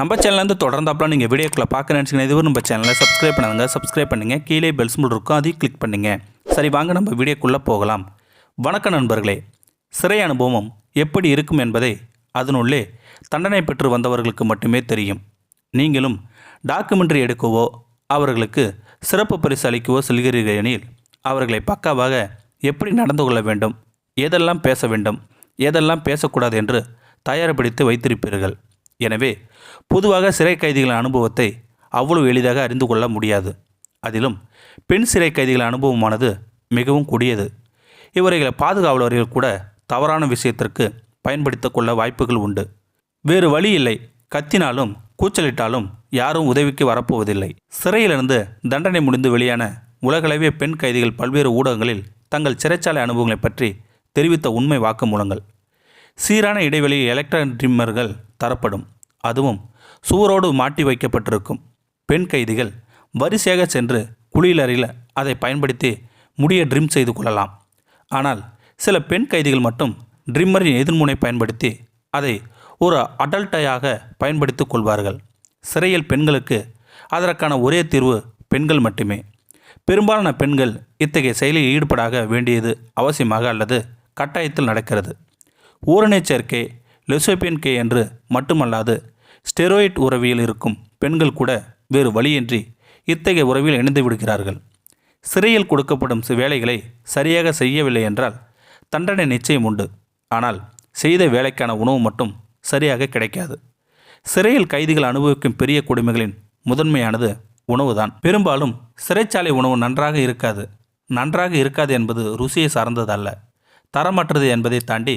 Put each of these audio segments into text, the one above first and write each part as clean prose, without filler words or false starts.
நம்ம சேனல்லேருந்து தொடர்ந்தாப்பலாம் நீங்கள் வீடியோக்களை பார்க்க நினச்சிங்கன்னா இதுவரை நம்ம சேனலை சப்ஸ்கிரைப் பண்ணுங்க. சப்ஸ்கிரைப் பண்ணுங்கள். கீழே பெல் சிம்பல் இருக்கும், அதையும் கிளிக் பண்ணுங்கள். சரி, வாங்க நம்ம வீடியோக்குள்ளே போகலாம். வணக்கம் நண்பர்களே. சிறை அனுபவம் எப்படி இருக்கும் என்பதை அதனுள்ளே தண்டனை பெற்று வந்தவர்களுக்கு மட்டுமே தெரியும். நீங்களும் டாக்குமெண்ட்ரி எடுக்கவோ அவர்களுக்கு சிறப்பு பரிசு அளிக்கவோ செல்கிறீர்கள் எனில் அவர்களை பக்காவாக எப்படி நடந்து கொள்ள வேண்டும், எதெல்லாம் பேச வேண்டும், எதெல்லாம் பேசக்கூடாது என்று தயார்படுத்தி வைத்திருப்பீர்கள். எனவே பொதுவாக சிறை கைதிகளின் அனுபவத்தை அவ்வளவு எளிதாக அறிந்து கொள்ள முடியாது. அதிலும் பெண் சிறை கைதிகளின் அனுபவமானது மிகவும் கொடியது. இவர்களை பாதுகாவலர்கள் கூட தவறான விஷயத்திற்கு பயன்படுத்த கொள்ள வாய்ப்புகள் உண்டு. வேறு வழி இல்லை. கத்தினாலும் கூச்சலிட்டாலும் யாரும் உதவிக்கு வரப்போவதில்லை. சிறையிலிருந்து தண்டனை முடிந்து வெளியான உலகளவிய பெண் கைதிகள் பல்வேறு ஊடகங்களில் தங்கள் சிறைச்சாலை அனுபவங்களை பற்றி தெரிவித்த உண்மை வாக்குமூலங்கள். சீரான இடைவெளியில் எலக்ட்ரானிக் ட்ரிம்மர்கள் தரப்படும். அதுவும் சுவரோடு மாட்டி வைக்கப்பட்டிருக்கும். பெண் கைதிகள் வரிசையாக சென்று குளியலறையில் அதை பயன்படுத்தி முடியை ட்ரிம் செய்து கொள்ளலாம். ஆனால் சில பெண் கைதிகள் மட்டும் ட்ரிம்மரின் எதிர்முனை பயன்படுத்தி அதை ஒரு அடல்ட்டையாக பயன்படுத்தி கொள்வார்கள். சிறையில் பெண்களுக்கு அதற்கான ஒரே தீர்வு பெண்கள் மட்டுமே. பெரும்பாலான பெண்கள் இத்தகைய செயலில் ஈடுபடாக வேண்டியது அவசியமாக அல்லது கட்டாயத்தில் நடக்கிறது. ஊரணை சேர்க்கை, லெசோபியன் கே என்று மட்டுமல்லாது ஸ்டெராய்ட் உறவியில் இருக்கும் பெண்கள் கூட வேறு வழியின்றி இத்தகைய உறவில் இணைந்து விடுகிறார்கள். சிறையில் கொடுக்கப்படும் வேலைகளை சரியாக செய்யவில்லை என்றால் தண்டனை நிச்சயம் உண்டு. ஆனால் செய்த வேலைக்கான உணவு மட்டும் சரியாக கிடைக்காது. சிறையில் கைதிகள் அனுபவிக்கும் பெரிய கொடுமைகளின் முதன்மையானது உணவுதான். பெரும்பாலும் சிறைச்சாலை உணவு நன்றாக இருக்காது என்பது ருசியை சார்ந்ததல்ல, தரமற்றது என்பதை தாண்டி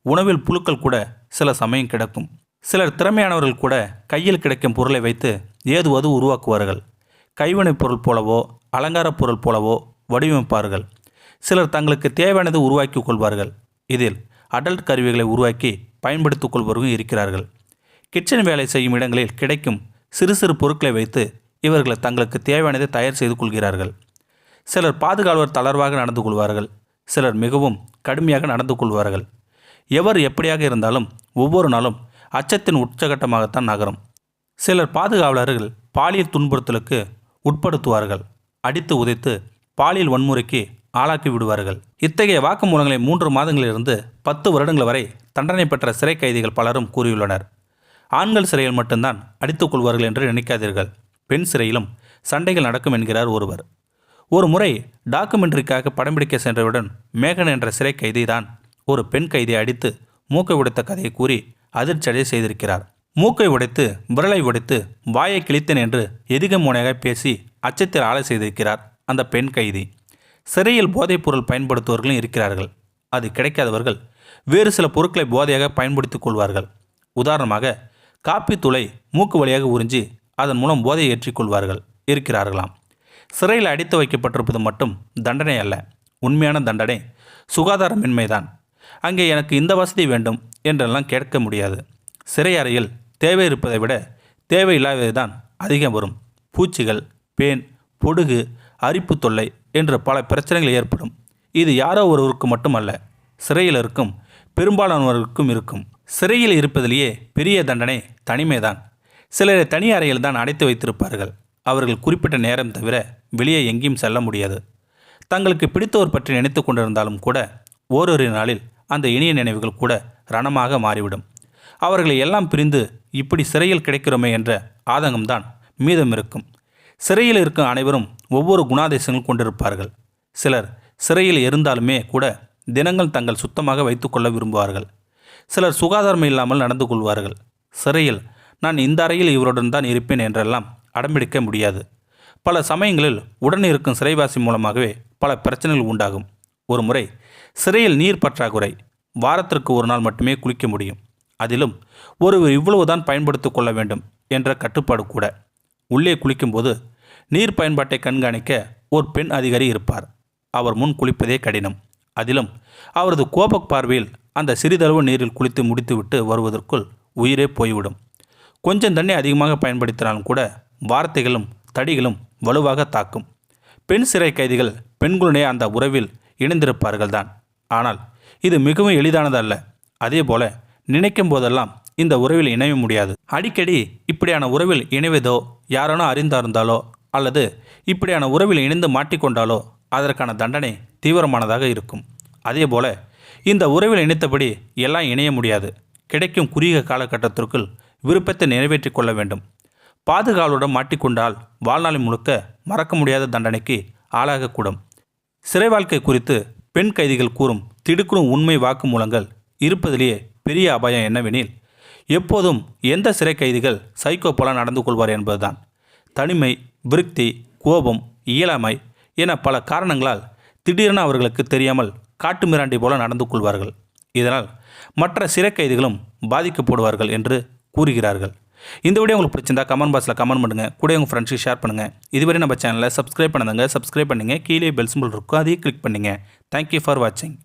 உணவில் புழுக்கள் கூட சில சமயம் கிடக்கும். சிலர் திறமையானவர்கள் கூட கையில் கிடைக்கும் பொருளை வைத்து ஏதுவது உருவாக்குவார்கள். கைவினைப் பொருள் போலவோ அலங்கார பொருள் போலவோ வடிவமைப்பார்கள். சிலர் தங்களுக்கு தேவையானது உருவாக்கி கொள்வார்கள். இதில் அடல்ட் கருவிகளை உருவாக்கி பயன்படுத்திக் கொள்வர்களும் இருக்கிறார்கள். கிச்சன் வேலை செய்யும் இடங்களில் கிடைக்கும் சிறு சிறு பொருட்களை வைத்து இவர்கள் தங்களுக்கு தேவையானதை தயார் செய்து கொள்கிறார்கள். சிலர் பாதுகாவலர் தளர்வாக நடந்து கொள்வார்கள். சிலர் மிகவும் கடுமையாக நடந்து கொள்வார்கள். எவர் எப்படியாக இருந்தாலும் ஒவ்வொரு நாளும் அச்சத்தின் உச்சகட்டமாகத்தான் நகரும். சிலர் பாதுகாவலர்கள் பாலியல் துன்புறுத்தலுக்கு உட்படுத்துவார்கள். அடித்து உதைத்து பாலியல் வன்முறைக்கு ஆளாக்கி விடுவார்கள். இத்தகைய வாக்குமூலங்களை 3 மாதங்களிலிருந்து 10 வருடங்கள் வரை தண்டனை பெற்ற சிறை கைதிகள் பலரும் கூறியுள்ளனர். ஆண்கள் சிறையில் மட்டும்தான் அடித்துக் கொள்வார்கள் என்று நினைக்காதீர்கள். பெண் சிறையிலும் சண்டைகள் நடக்கும் என்கிறார் ஒருவர். ஒரு முறை டாக்குமெண்ட்ரிக்காக படம் பிடிக்க சென்றவுடன் மேகன் என்ற சிறை கைதி தான் ஒரு பெண் கைதியை அடித்து மூக்கை உடைத்த கதையை கூறி அதிர்ச்சியடைய செய்திருக்கிறார். மூக்கை உடைத்து, விரலை உடைத்து, வாயை கிழித்தேன் என்று எதிகமோனையாக பேசி அச்சத்தில் ஆளை செய்திருக்கிறார் அந்த பெண் கைதி. சிறையில் போதைப் பொருள் பயன்படுத்துவர்களும் இருக்கிறார்கள். அது கிடைக்காதவர்கள் வேறு சில பொருட்களை போதையாக பயன்படுத்திக் கொள்வார்கள். உதாரணமாக காப்பி தூளை மூக்கு வழியாக உறிஞ்சி அதன் மூலம் போதையை ஏற்றிக்கொள்வார்கள் இருக்கிறார்களாம். சிறையில் அடைத்து வைக்கப்பட்டிருப்பது மட்டும் தண்டனை அல்ல. உண்மையான தண்டனை சுகாதாரமின்மைதான். அங்கே எனக்கு இந்த வசதி வேண்டும் என்றெல்லாம் கேட்க முடியாது. சிறை அறையில் தேவை இருப்பதை விட தேவையில்லாதது தான் அதிகம் வரும். பூச்சிகள், பேன், பொடுகு, அரிப்பு தொல்லை என்று பல பிரச்சனைகள் ஏற்படும். இது யாரோ ஒருவருக்கு மட்டுமல்ல, சிறையில் இருக்கும் பெரும்பாலானவர்களுக்கும் இருக்கும். சிறையில் இருப்பதிலேயே பெரிய தண்டனை தனிமைதான். சிலரை தனி அறையில் தான் அடைத்து வைத்திருப்பார்கள். அவர்கள் குறிப்பிட்ட நேரம் தவிர வெளியே எங்கேயும் செல்ல முடியாது. தங்களுக்கு பிடித்தவர் பற்றி நினைத்து கொண்டிருந்தாலும் கூட ஓரொரு நாளில் அந்த இனிய நினைவுகள் கூட ரணமாக மாறிவிடும். அவர்களை எல்லாம் பிரிந்து இப்படி சிறையில் கிடைக்கிறோமே என்ற ஆதங்கம்தான் மீதம் இருக்கும். சிறையில் இருக்கும் அனைவரும் ஒவ்வொரு குணாதிசயங்கள் கொண்டிருப்பார்கள். சிலர் சிறையில் இருந்தாலுமே கூட தினங்கள் தங்கள் சுத்தமாக வைத்துக்கொள்ள விரும்புவார்கள். சிலர் சுகாதாரம் இல்லாமல் நடந்து கொள்வார்கள். சிறையில் நான் இந்த அறையில் இவருடன் தான் இருப்பேன் என்றெல்லாம் அடம்பிடிக்க முடியாது. பல சமயங்களில் உடன் இருக்கும் சிறைவாசி மூலமாகவே பல பிரச்சனைகள் உண்டாகும். ஒரு முறை சிறையில் நீர் பற்றாக்குறை. வாரத்திற்கு ஒரு நாள் மட்டுமே குளிக்க முடியும். அதிலும் ஒருவர் இவ்வளவுதான் பயன்படுத்தி கொள்ள வேண்டும் என்ற கட்டுப்பாடு கூட. உள்ளே குளிக்கும்போது நீர் பயன்பாட்டை கண்காணிக்க ஒரு பெண் அதிகாரி இருப்பார். அவர் முன் குளிப்பதே கடினம். அதிலும் அவரது கோப பார்வையில் அந்த சிறிதளவு நீரில் குளித்து முடித்துவிட்டு வருவதற்குள் உயிரே போய்விடும். கொஞ்சம் தண்ணி அதிகமாக பயன்படுத்தினாலும் கூட வார்த்தைகளும் தடிகளும் வலுவாக தாக்கும். பெண் சிறை கைதிகள் பெண்களுடைய அந்த உறவில் இணைந்திருப்பார்கள் தான். ஆனால் இது மிகவும் எளிதானதல்ல. அதே போல நினைக்கும் போதெல்லாம் இந்த உறவில் இணைய முடியாது. அடிக்கடி இப்படியான உறவில் இணைவதோ யாரானோ அறிந்தார்ந்தாலோ அல்லது இப்படியான உறவில் இணைந்து மாட்டிக்கொண்டாலோ அதற்கான தண்டனை தீவிரமானதாக இருக்கும். அதேபோல இந்த உறவில் இணைத்தபடி எல்லாம் இணைய முடியாது. கிடைக்கும் குறுகிய காலகட்டத்திற்குள் விருப்பத்தை நிறைவேற்றி கொள்ள வேண்டும். பாதுகாவலுடன் மாட்டிக்கொண்டால் வாழ்நாள் முழுக்க மறக்க முடியாத தண்டனைக்கு ஆளாகக்கூடும். சிறை வாழ்க்கை குறித்து பெண் கைதிகள் கூறும் திடுக்குறும் உண்மை வாக்குமூலங்கள் இருப்பதிலேயே பெரிய அபாயம் என்னவெனில், எப்போதும் எந்த சிறை கைதிகள் சைக்கோ போல நடந்து கொள்வார் என்பதுதான். தனிமை, விரக்தி, கோபம், இயலாமை என பல காரணங்களால் திடீரென அவர்களுக்கு தெரியாமல் காட்டுமிராண்டி போல நடந்து கொள்வார்கள். இதனால் மற்ற சிறை கைதிகளும் பாதிக்கப்படுவார்கள் என்று கூறுகிறார்கள். இந்த வீடியோ உங்களுக்கு பிடிச்சிருந்தா கமெண்ட் பாக்ஸில் கமெண்ட் பண்ணுங்கள். கூட உங்கள் ஃப்ரெண்ட்ஸுக்கு ஷேர் பண்ணுங்கள். இதுவரை நம்ம சேனலை சப்ஸ்கிரைப் பண்ணுங்க. சப்ஸ்கிரைப் பண்ணுங்கள். கீழே பெல் சிம்பல் இருக்கும், அதையும் கிளிக் பண்ணுங்கள். தேங்க்யூ ஃபார் வாட்சிங்.